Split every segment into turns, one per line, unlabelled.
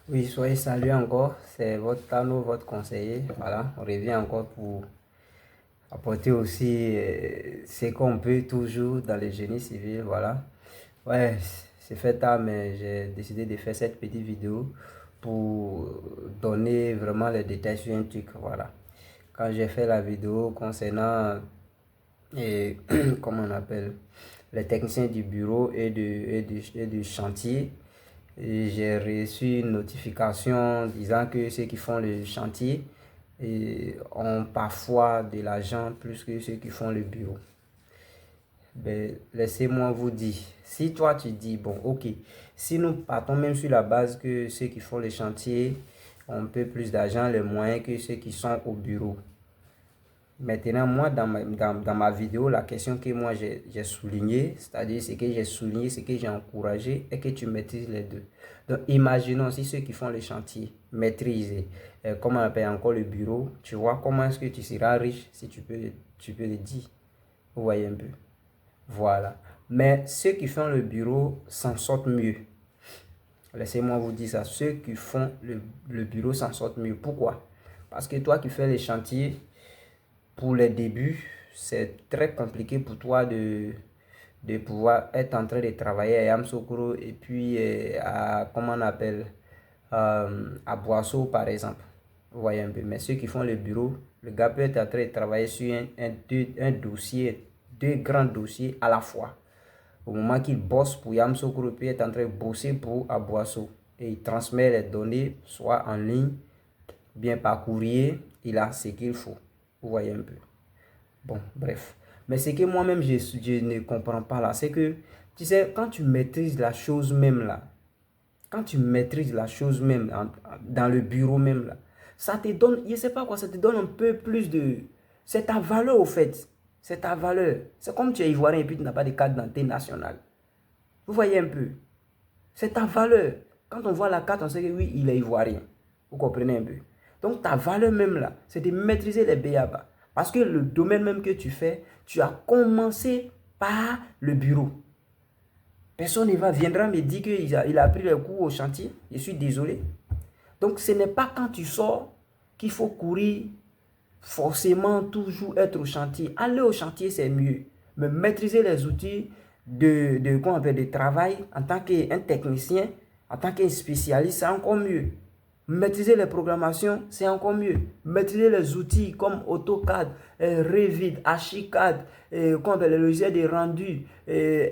Oui, soyez salués encore. C'est votre Tano, votre conseiller. Voilà, on revient encore pour apporter aussi ce qu'on peut toujours dans le génie civil. Voilà. Ouais, c'est fait tard, mais j'ai décidé de faire cette petite vidéo pour donner vraiment les détails sur un truc. Voilà. Quand j'ai fait la vidéo concernant, et, comment on appelle, les techniciens du bureau et du chantier, j'ai reçu une notification disant que ceux qui font le chantier ont parfois de l'argent plus que ceux qui font le bureau. Ben, laissez-moi vous dire, si toi tu dis, bon, ok, si nous partons même sur la base que ceux qui font le chantier ont un peu plus d'argent, les moyens que ceux qui sont au bureau. Maintenant, moi, dans ma vidéo, la question que moi j'ai souligné, c'est-à-dire ce que j'ai souligné, ce que j'ai encouragé, est que tu maîtrises les deux. Donc, imaginons si ceux qui font le chantier maîtrisent, comment on appelle encore le bureau, tu vois, comment est-ce que tu seras riche si tu peux le dire. Vous voyez un peu. Voilà. Mais ceux qui font le bureau s'en sortent mieux. Laissez-moi vous dire ça. Ceux qui font le bureau s'en sortent mieux. Pourquoi? Parce que toi qui fais les chantiers, pour les débuts, c'est très compliqué pour toi de pouvoir être en train de travailler à Yamsoukro et puis comment on appelle, à Boisseau par exemple. Vous voyez un peu. Mais ceux qui font le bureau, le gars peut être en train de travailler sur un dossier, deux grands dossiers à la fois. Au moment qu'il bosse pour Yamsoukro, il peut être en train de bosser pour Aboisseau. Et il transmet les données, soit en ligne, bien par courrier, il a ce qu'il faut. Vous voyez un peu. Bon, bref. Mais ce que moi-même, je ne comprends pas là, c'est que, tu sais, quand tu maîtrises la chose même là, quand tu maîtrises la chose même dans le bureau même là, ça te donne, je sais pas quoi, ça te donne un peu plus de... C'est ta valeur au fait. C'est ta valeur. C'est comme tu es ivoirien et puis tu n'as pas de carte d'identité nationale. Vous voyez un peu. C'est ta valeur. Quand on voit la carte, on sait que oui, il est ivoirien. Vous comprenez un peu. Donc ta valeur même là, c'est de maîtriser les BABA. Parce que le domaine même que tu fais, tu as commencé par le bureau. Personne ne viendra me dire qu'il a pris les cours au chantier. Je suis désolé. Donc ce n'est pas quand tu sors qu'il faut courir forcément toujours être au chantier. Aller au chantier, c'est mieux. Mais maîtriser les outils quoi on appelle, de travail en tant qu'un technicien, en tant qu'un spécialiste, c'est encore mieux. Maîtriser les programmations, c'est encore mieux. Maîtriser les outils comme AutoCAD, Revit, Archicad, les logiciels de rendu,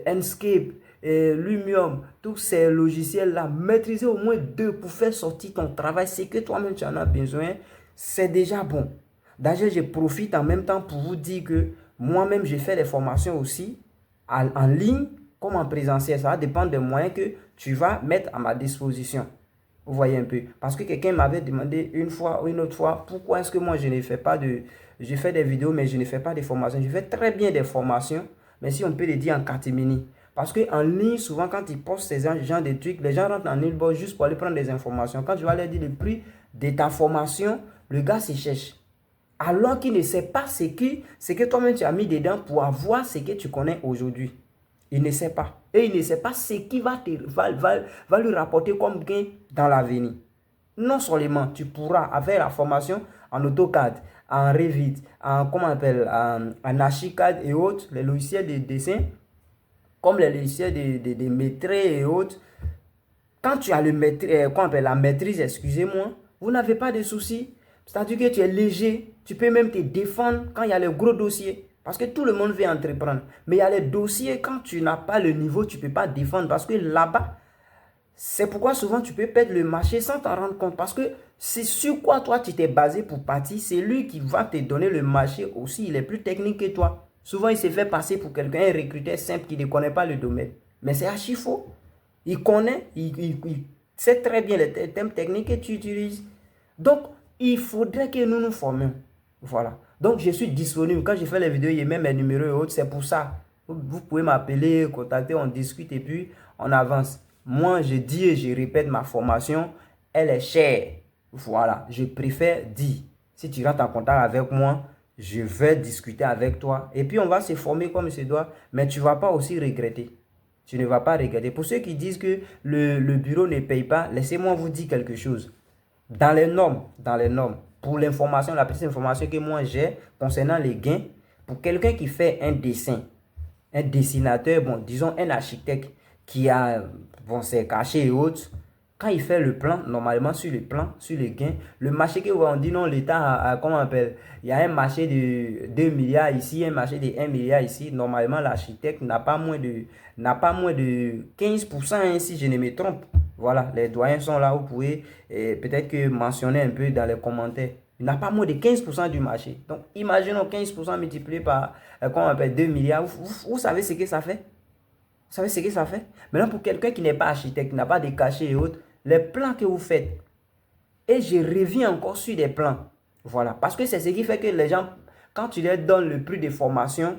Enscape, Lumium, tous ces logiciels-là, maîtriser au moins deux pour faire sortir ton travail, c'est que toi-même tu en as besoin, c'est déjà bon. D'ailleurs, je profite en même temps pour vous dire que moi-même, j'ai fait des formations aussi en ligne comme en présentiel. Ça va dépendre des moyens que tu vas mettre à ma disposition. Vous voyez un peu. Parce que quelqu'un m'avait demandé une fois ou une autre fois pourquoi est-ce que moi je ne fais pas de... Je fais des vidéos mais je ne fais pas de formations. Je fais très bien des formations, mais si on peut le dire en catimini. Parce qu'en ligne, souvent quand ils postent ces gens de trucs, les gens rentrent en inbox juste pour aller prendre des informations. Quand je vais leur dire le prix de ta formation, le gars se cherche. Alors qu'il ne sait pas ce que toi-même tu as mis dedans pour avoir ce que tu connais aujourd'hui. Il ne sait pas. Et il ne sait pas ce qui va lui rapporter comme gain dans l'avenir. Non seulement tu pourras, avec la formation en AutoCAD, en Revit, comment on appelle, en Archicad et autres, les logiciels de dessin, comme les logiciels de maîtrise et autres, quand tu as la maîtrise, excusez-moi, vous n'avez pas de soucis. C'est-à-dire que tu es léger, tu peux même te défendre quand il y a les gros dossiers. Parce que tout le monde veut entreprendre. Mais il y a les dossiers, quand tu n'as pas le niveau, tu ne peux pas défendre. Parce que là-bas, c'est pourquoi souvent tu peux perdre le marché sans t'en rendre compte. Parce que c'est sur quoi toi tu t'es basé pour partir. C'est lui qui va te donner le marché aussi. Il est plus technique que toi. Souvent, il se fait passer pour quelqu'un, un recruteur simple qui ne connaît pas le domaine. Mais c'est archi faux. Il connaît, il sait très bien les thèmes techniques que tu utilises. Donc, il faudrait que nous nous formions. Voilà. Donc, je suis disponible. Quand je fais les vidéos, il y a même mes numéros et autres. C'est pour ça. Vous pouvez m'appeler, contacter, on discute et puis on avance. Moi, je dis et je répète, ma formation, elle est chère. Voilà. Je préfère dire. Si tu rentres en contact avec moi, je vais discuter avec toi. Et puis, on va se former comme il se doit. Mais tu ne vas pas aussi regretter. Tu ne vas pas regarder. Pour ceux qui disent que le bureau ne paye pas, laissez-moi vous dire quelque chose. Dans les normes, pour l'information, la petite information que moi j'ai concernant les gains, pour quelqu'un qui fait un dessin, un dessinateur, bon, disons un architecte qui a, bon, ses cachets et autres, quand il fait le plan, normalement sur le plan, sur les gains, le marché que on dit non, l'État a, comment on appelle, il y a un marché de 2 milliards ici, un marché de 1 milliard ici, normalement l'architecte n'a pas moins de 15%, hein, si je ne me trompe. Voilà, les doyens sont là, vous pouvez peut-être que mentionner un peu dans les commentaires. Il n'a pas moins de 15% du marché. Donc, imaginons 15% multiplié par, comment on appelle, 2 milliards. Vous savez ce que ça fait? Vous savez ce que ça fait? Maintenant, pour quelqu'un qui n'est pas architecte, qui n'a pas de cachets et autres, les plans que vous faites, et je reviens encore sur des plans. Voilà, parce que c'est ce qui fait que les gens, quand tu leur donnes le prix de formation,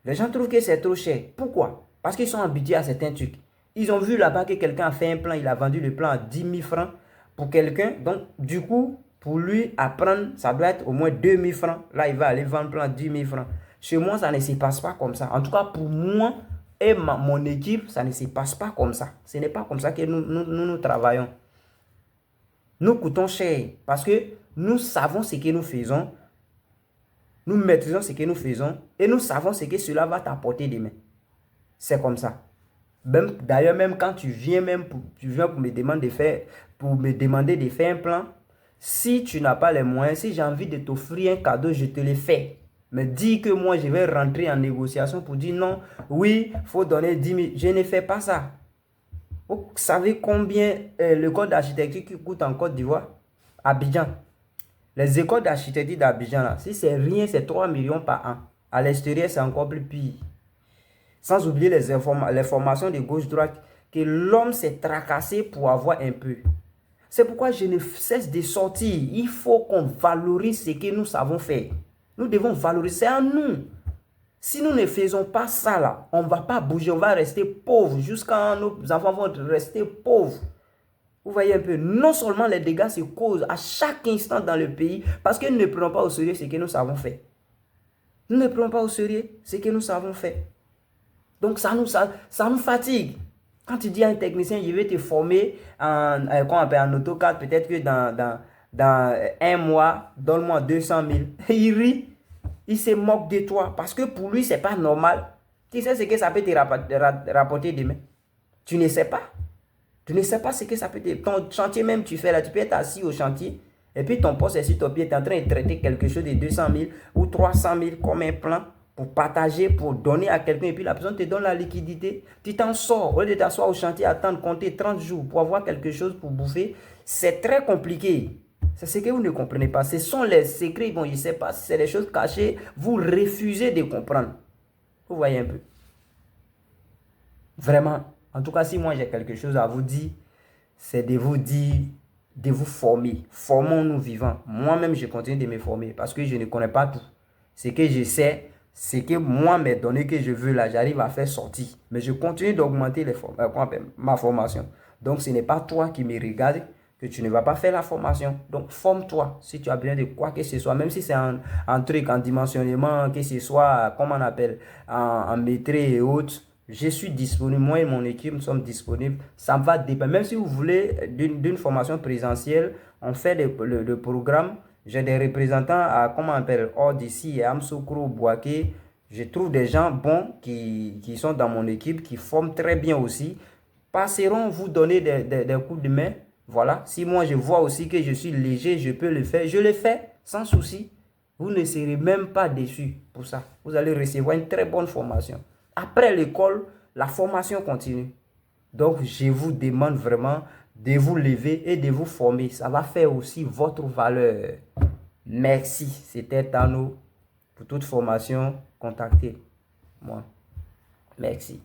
les gens trouvent que c'est trop cher. Pourquoi? Parce qu'ils sont habitués à certains trucs. Ils ont vu là-bas que quelqu'un a fait un plan, il a vendu le plan à 10 000 francs pour quelqu'un. Donc, du coup, pour lui, apprendre, ça doit être au moins 2 000 francs. Là, il va aller vendre le plan à 10 000 francs. Chez moi, ça ne se passe pas comme ça. En tout cas, pour moi et mon équipe, ça ne se passe pas comme ça. Ce n'est pas comme ça que nous travaillons. Nous coûtons cher parce que nous savons ce que nous faisons. Nous maîtrisons ce que nous faisons et nous savons ce que cela va t'apporter demain. C'est comme ça. D'ailleurs, même quand tu viens pour me demander de faire un plan, si tu n'as pas les moyens, si j'ai envie de t'offrir un cadeau, je te le fais. Mais dis que moi, je vais rentrer en négociation pour dire non, oui, il faut donner 10 000. Je ne fais pas ça. Vous savez combien le code d'architecture qui coûte en Côte d'Ivoire? Abidjan. Les écoles d'architecture d'Abidjan, là, si c'est rien, c'est 3 millions par an. À l'extérieur, c'est encore plus pire. Sans oublier les formations de gauche-droite, que l'homme s'est tracassé pour avoir un peu. C'est pourquoi je ne cesse de sortir. Il faut qu'on valorise ce que nous savons faire. Nous devons valoriser à nous. Si nous ne faisons pas ça là, on ne va pas bouger, on va rester pauvres jusqu'à nos enfants vont rester pauvres. Vous voyez un peu, non seulement les dégâts se causent à chaque instant dans le pays parce que nous ne prenons pas au sérieux ce que nous savons faire. Nous ne prenons pas au sérieux ce que nous savons faire. Donc ça nous fatigue. Quand tu dis à un technicien, je vais te former en AutoCAD, peut-être que dans un mois, donne-moi 200 000. Il rit. Il se moque de toi parce que pour lui, ce n'est pas normal. Tu sais ce que ça peut te rapporter demain? Tu ne sais pas. Tu ne sais pas ce que ça peut te... Ton chantier même, tu fais là, tu peux être assis au chantier et puis ton poste est sur ton pied, tu es en train de traiter quelque chose de 200 000 ou 300 000 comme un plan pour partager, pour donner à quelqu'un et puis la personne te donne la liquidité. Tu t'en sors. Au lieu de t'asseoir au chantier, attendre, compter 30 jours pour avoir quelque chose pour bouffer, c'est très compliqué. C'est ce que vous ne comprenez pas. Ce sont les secrets. Bon, je ne sais pas si c'est des choses cachées. Vous refusez de comprendre. Vous voyez un peu. Vraiment. En tout cas, si moi j'ai quelque chose à vous dire, c'est de vous dire, de vous former. Formons-nous vivants. Moi-même, je continue de me former parce que je ne connais pas tout. Ce que je sais, c'est que moi, mes données que je veux là, j'arrive à faire sortir. Mais je continue d'augmenter ma formation. Donc, ce n'est pas toi qui me regardes que tu ne vas pas faire la formation. Donc, forme-toi si tu as besoin de quoi que ce soit, même si c'est un truc en dimensionnement, que ce soit, comment on appelle, en maîtrise et autres. Je suis disponible, moi et mon équipe, nous sommes disponibles. Ça va dépendre. Même si vous voulez d'une formation présentielle, on fait le programme. J'ai des représentants à, comment on appelle, hors d'ici, à Amsoukro, Bouaké. Je trouve des gens bons qui sont dans mon équipe, qui forment très bien aussi. Passeront vous donner des coups de main. Voilà, si moi je vois aussi que je suis léger, je peux le faire, je le fais sans souci. Vous ne serez même pas déçus pour ça. Vous allez recevoir une très bonne formation. Après l'école, la formation continue. Donc, je vous demande vraiment de vous lever et de vous former. Ça va faire aussi votre valeur. Merci. C'était Tano. Pour toute formation, contactez-moi. Merci.